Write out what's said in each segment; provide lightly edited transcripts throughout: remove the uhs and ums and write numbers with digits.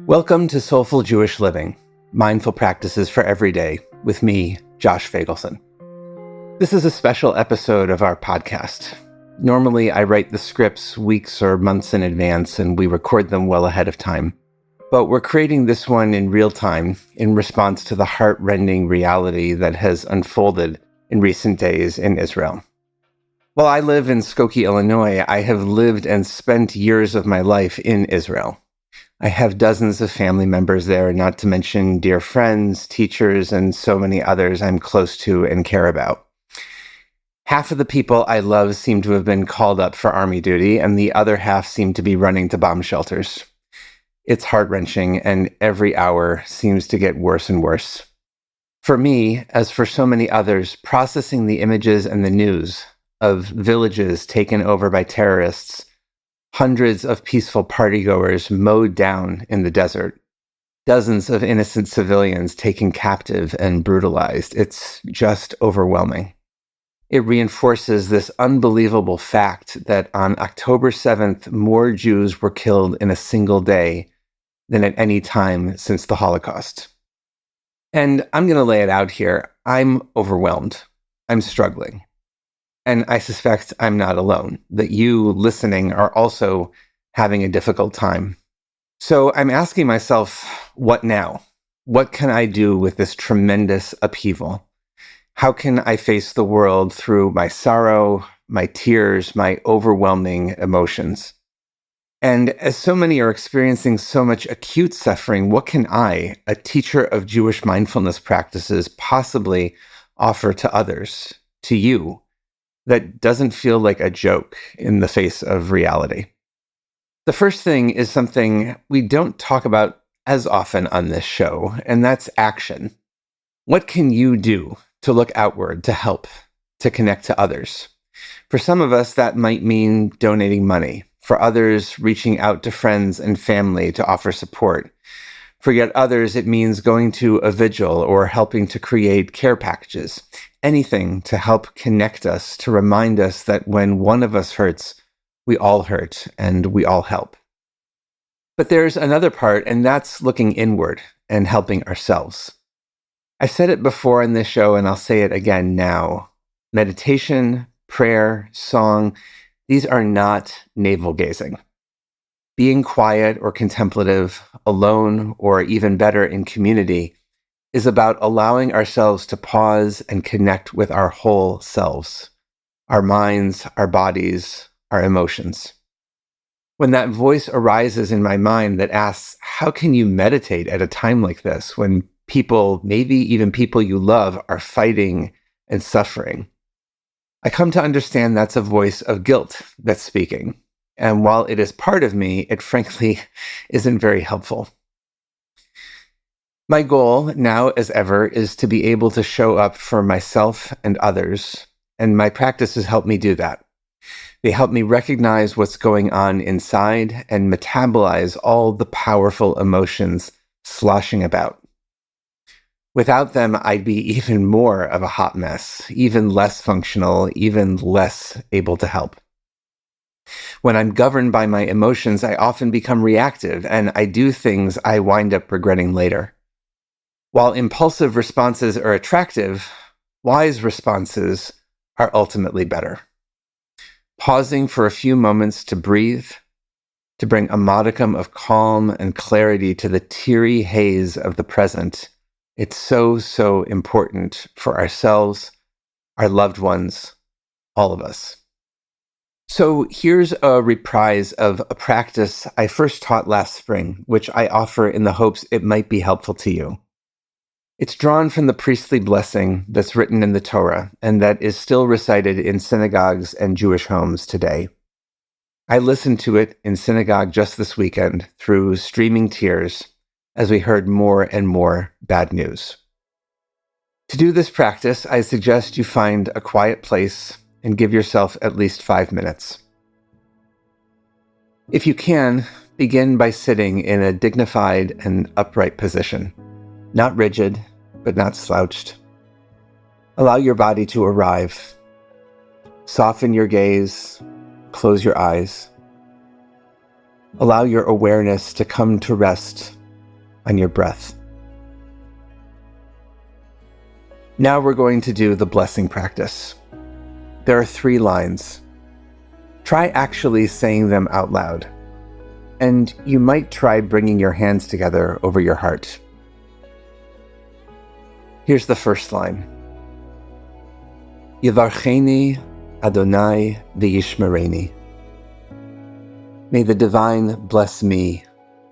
Welcome to Soulful Jewish Living, Mindful Practices for Every Day, with me, Josh Feigelson. This is a special episode of our podcast. Normally, I write the scripts weeks or months in advance, and we record them well ahead of time. But we're creating this one in real time in response to the heart-rending reality that has unfolded in recent days in Israel. While I live in Skokie, Illinois, I have lived and spent years of my life in Israel. I have dozens of family members there, not to mention dear friends, teachers, and so many others I'm close to and care about. Half of the people I love seem to have been called up for army duty, and the other half seem to be running to bomb shelters. It's heart-wrenching, and every hour seems to get worse and worse. For me, as for so many others, processing the images and the news of villages taken over by terrorists, hundreds of peaceful partygoers mowed down in the desert, dozens of innocent civilians taken captive and brutalized. It's just overwhelming. It reinforces this unbelievable fact that on October 7th, more Jews were killed in a single day than at any time since the Holocaust. And I'm going to lay it out here. I'm overwhelmed. I'm struggling. And I suspect I'm not alone, that you listening are also having a difficult time. So I'm asking myself, what now? What can I do with this tremendous upheaval? How can I face the world through my sorrow, my tears, my overwhelming emotions? And as so many are experiencing so much acute suffering, what can I, a teacher of Jewish mindfulness practices, possibly offer to others, to you, that doesn't feel like a joke in the face of reality? The first thing is something we don't talk about as often on this show, and that's action. What can you do to look outward, to help, to connect to others? For some of us, that might mean donating money. For others, reaching out to friends and family to offer support. For yet others, it means going to a vigil or helping to create care packages. Anything to help connect us, to remind us that when one of us hurts, we all hurt and we all help. But there's another part, and that's looking inward and helping ourselves. I've said it before in this show, and I'll say it again now. Meditation, prayer, song, these are not navel-gazing. Being quiet or contemplative, alone, or even better in community, is about allowing ourselves to pause and connect with our whole selves, our minds, our bodies, our emotions. When that voice arises in my mind that asks, how can you meditate at a time like this when people, maybe even people you love, are fighting and suffering? I come to understand that's a voice of guilt that's speaking. And while it is part of me, it frankly isn't very helpful. My goal, now as ever, is to be able to show up for myself and others, and my practices help me do that. They help me recognize what's going on inside and metabolize all the powerful emotions sloshing about. Without them, I'd be even more of a hot mess, even less functional, even less able to help. When I'm governed by my emotions, I often become reactive, and I do things I wind up regretting later. While impulsive responses are attractive, wise responses are ultimately better. Pausing for a few moments to breathe, to bring a modicum of calm and clarity to the teary haze of the present, it's so important for ourselves, our loved ones, all of us. So here's a reprise of a practice I first taught last spring, which I offer in the hopes it might be helpful to you. It's drawn from the priestly blessing that's written in the Torah and that is still recited in synagogues and Jewish homes today. I listened to it in synagogue just this weekend through streaming tears as we heard more and more bad news. To do this practice, I suggest you find a quiet place and give yourself at least 5 minutes. If you can, begin by sitting in a dignified and upright position, not rigid, but not slouched. Allow your body to arrive. Soften your gaze, close your eyes. Allow your awareness to come to rest on your breath. Now we're going to do the blessing practice. There are 3 lines. Try actually saying them out loud. And you might try bringing your hands together over your heart. Here's the first line. Yivarcheni Adonai v'yishmereni. May the divine bless me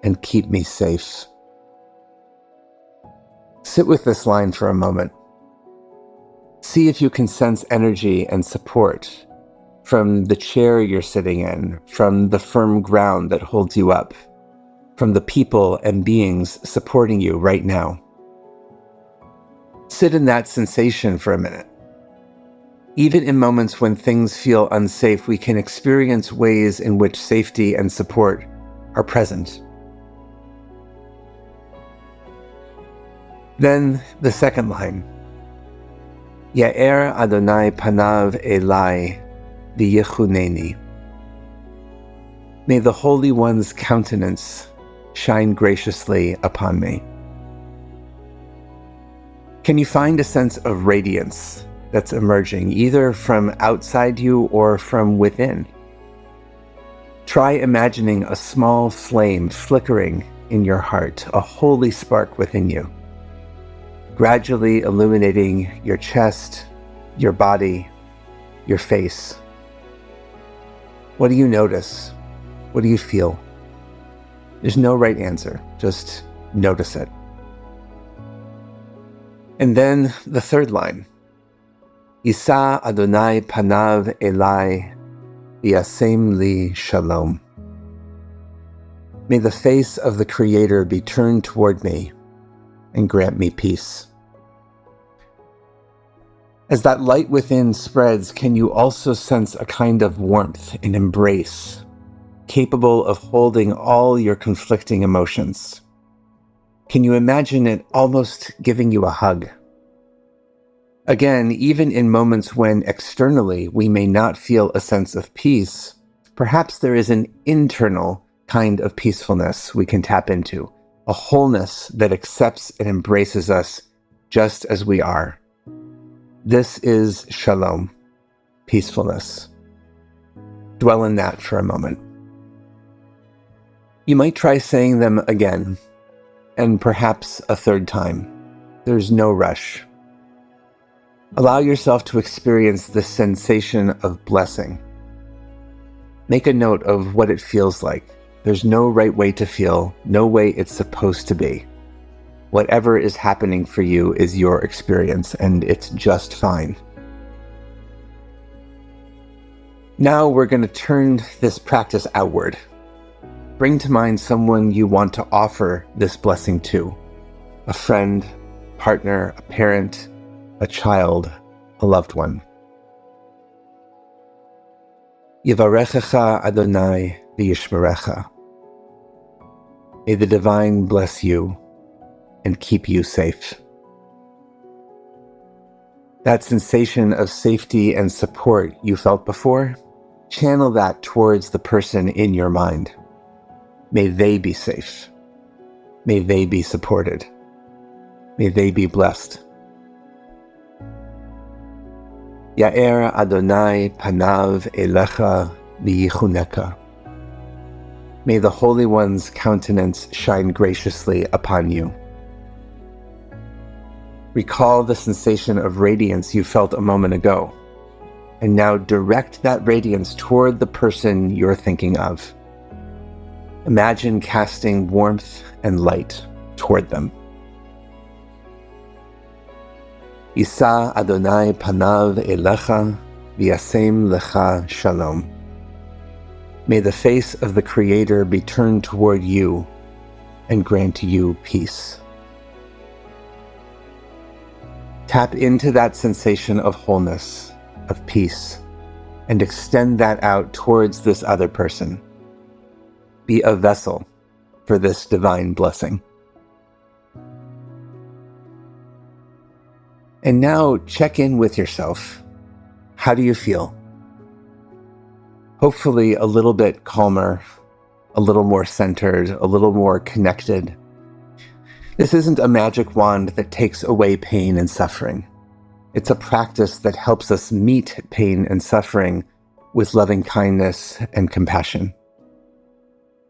and keep me safe. Sit with this line for a moment. See if you can sense energy and support from the chair you're sitting in, from the firm ground that holds you up, from the people and beings supporting you right now. Sit in that sensation for a minute. Even in moments when things feel unsafe, we can experience ways in which safety and support are present. Then the second line. Ya'er Adonai panav elai v'yechuneni. May the Holy One's countenance shine graciously upon me. Can you find a sense of radiance that's emerging, either from outside you or from within? Try imagining a small flame flickering in your heart, a holy spark within you, gradually illuminating your chest, your body, your face. What do you notice? What do you feel? There's no right answer, just notice it. And then the third line. Yisa Adonai panav elai v'yasem li shalom. May the face of the Creator be turned toward me and grant me peace. As that light within spreads, can you also sense a kind of warmth and embrace, capable of holding all your conflicting emotions? Can you imagine it almost giving you a hug? Again, even in moments when externally we may not feel a sense of peace, perhaps there is an internal kind of peacefulness we can tap into, a wholeness that accepts and embraces us just as we are. This is shalom, peacefulness. Dwell in that for a moment. You might try saying them again, and perhaps a third time. There's no rush. Allow yourself to experience the sensation of blessing. Make a note of what it feels like. There's no right way to feel, no way it's supposed to be. Whatever is happening for you is your experience, and it's just fine. Now we're going to turn this practice outward. Bring to mind someone you want to offer this blessing to. A friend, partner, a parent, a child, a loved one. Yivarechecha Adonai v'yishmerecha. May the divine bless you and keep you safe. That sensation of safety and support you felt before, channel that towards the person in your mind. May they be safe. May they be supported. May they be blessed. Ya'er Adonai panav elecha v'yichuneka. May the Holy One's countenance shine graciously upon you. Recall the sensation of radiance you felt a moment ago, and now direct that radiance toward the person you're thinking of. Imagine casting warmth and light toward them. Yisa Adonai panav elecha v'yasem lecha shalom. May the face of the Creator be turned toward you and grant you peace. Tap into that sensation of wholeness, of peace, and extend that out towards this other person. Be a vessel for this divine blessing. And now check in with yourself. How do you feel? Hopefully a little bit calmer, a little more centered, a little more connected. This isn't a magic wand that takes away pain and suffering. It's a practice that helps us meet pain and suffering with loving kindness and compassion.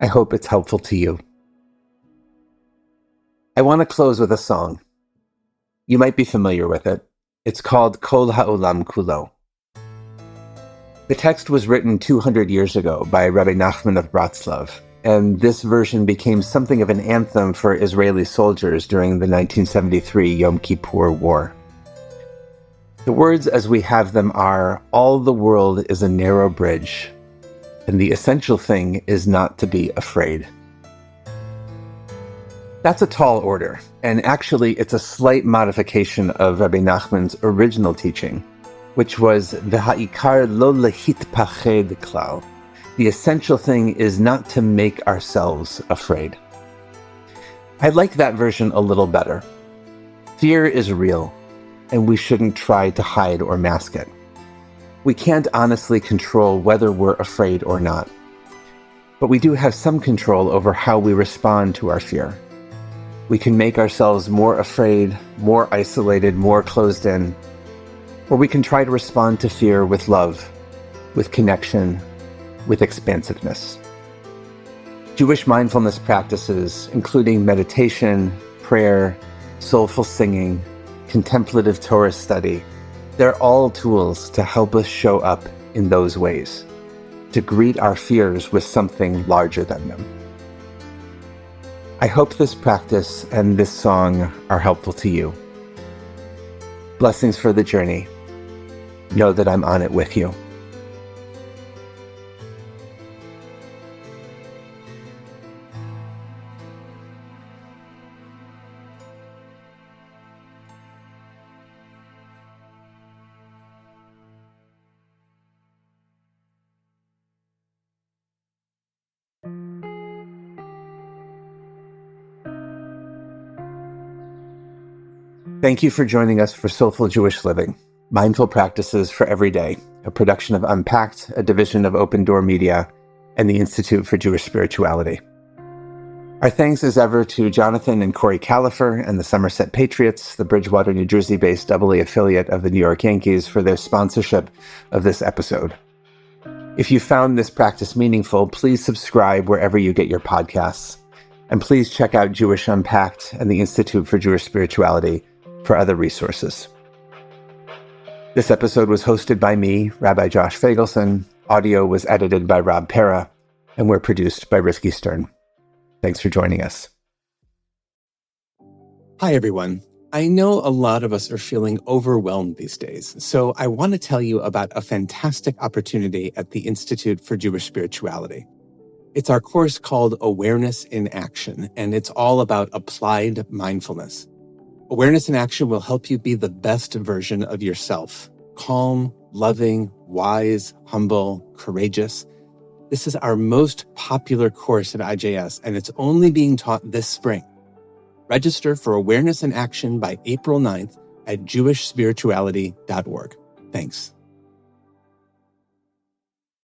I hope it's helpful to you. I want to close with a song. You might be familiar with it. It's called Kol Ha'olam Kulo. The text was written 200 years ago by Rabbi Nachman of Bratslav, and this version became something of an anthem for Israeli soldiers during the 1973 Yom Kippur War. The words as we have them are, all the world is a narrow bridge, and the essential thing is not to be afraid. That's a tall order, and actually it's a slight modification of Rabbi Nachman's original teaching, which was V'ha'ikar lo lehitpached klal. The essential thing is not to make ourselves afraid. I like that version a little better. Fear is real, and we shouldn't try to hide or mask it. We can't honestly control whether we're afraid or not, but we do have some control over how we respond to our fear. We can make ourselves more afraid, more isolated, more closed in, or we can try to respond to fear with love, with connection, with expansiveness. Jewish mindfulness practices, including meditation, prayer, soulful singing, contemplative Torah study, they're all tools to help us show up in those ways, to greet our fears with something larger than them. I hope this practice and this song are helpful to you. Blessings for the journey. Know that I'm on it with you. Thank you for joining us for Soulful Jewish Living, Mindful Practices for Every Day, a production of Unpacked, a division of Open Door Media, and the Institute for Jewish Spirituality. Our thanks as ever to Jonathan and Corey Califer and the Somerset Patriots, the Bridgewater, New Jersey-based AA affiliate of the New York Yankees, for their sponsorship of this episode. If you found this practice meaningful, please subscribe wherever you get your podcasts. And please check out Jewish Unpacked and the Institute for Jewish Spirituality for other resources. This episode was hosted by me, Rabbi Josh Feigelson. Audio was edited by Rob Pera, and we're produced by Rifki Stern. Thanks for joining us. Hi, everyone. I know a lot of us are feeling overwhelmed these days, so I want to tell you about a fantastic opportunity at the Institute for Jewish Spirituality. It's our course called Awareness in Action, and it's all about applied mindfulness. Awareness in Action will help you be the best version of yourself. Calm, loving, wise, humble, courageous. This is our most popular course at IJS, and it's only being taught this spring. Register for Awareness in Action by April 9th at jewishspirituality.org. Thanks.